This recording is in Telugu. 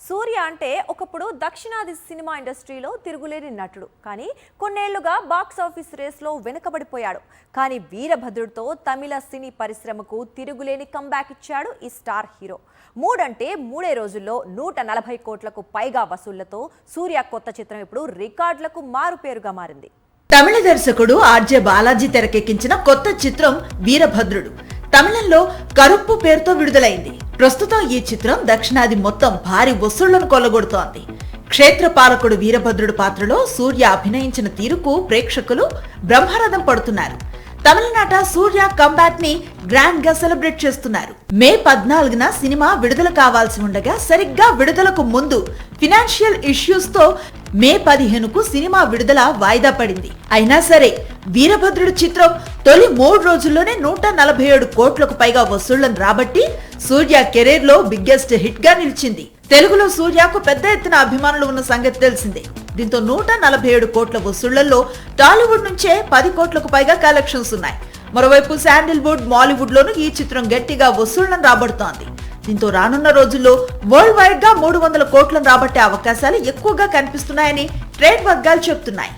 సూర్య అంటే ఒకప్పుడు దక్షిణాది సినిమా ఇండస్ట్రీలో తిరుగులేని నటుడు. కానీ కొన్నేళ్లుగా బాక్స్ ఆఫీస్ రేస్లో వెనుకబడిపోయాడు. కానీ వీరభద్రుడితో తమిళ సినీ పరిశ్రమకు తిరుగులేని కంబ్యాక్ ఇచ్చాడు ఈ స్టార్ హీరో. మూడంటే మూడే రోజుల్లో 140 కోట్లకు పైగా వసూళ్లతో సూర్య కొత్త చిత్రం ఇప్పుడు రికార్డులకు మారుపేరుగా మారింది. తమిళ దర్శకుడు ఆర్జే బాలాజీ తెరకెక్కించిన కొత్త చిత్రం వీరభద్రుడు తమిళంలో కరుప్పు పేరుతో విడుదలైంది. ప్రస్తుతం ఈ చిత్రం దక్షిణాది మొత్తం భారీ వసూళ్లను కొల్లగొడుతోంది. క్షేత్ర పాలకుడు వీరభద్రుడు పాత్రలో సూర్య అభినయించిన తీరుకు ప్రేక్షకులు బ్రహ్మరథం పడుతున్నారు. తమిళనాట సూర్య కంబ్యాక్ ని గ్రాండ్ గా సెలబ్రేట్ చేస్తున్నారు. మే 14న సినిమా విడుదల కావాల్సి ఉండగా సరిగ్గా విడుదలకు ముందు ఫినాన్షియల్ ఇష్యూస్ తో మే 15కు సినిమా విడుదల వాయిదా పడింది. అయినా సరే వీరభద్రుడు చిత్రం తొలి 3 రోజుల్లోనే 147 కోట్లకు పైగా వసూళ్లను రాబట్టి సూర్య కెరీర్ లో బిగ్గెస్ట్ హిట్ గా నిలిచింది. తెలుగులో సూర్యకు పెద్ద ఎత్తున అభిమానులు ఉన్న సంగతి తెలిసిందే. దీంతో 147 కోట్ల వసూళ్లలో టాలీవుడ్ నుంచే 10 కోట్లకు పైగా కలెక్షన్స్ ఉన్నాయి. మరోవైపు శాండిల్వుడ్, మాలీవుడ్ లోనూ ఈ చిత్రం గట్టిగా వసూళ్లను రాబడుతోంది. దీంతో రానున్న రోజుల్లో వరల్డ్ వైడ్ గా 300 కోట్లను రాబట్టే అవకాశాలు ఎక్కువగా కనిపిస్తున్నాయని ట్రేడ్ వర్గాలు చెబుతున్నాయి.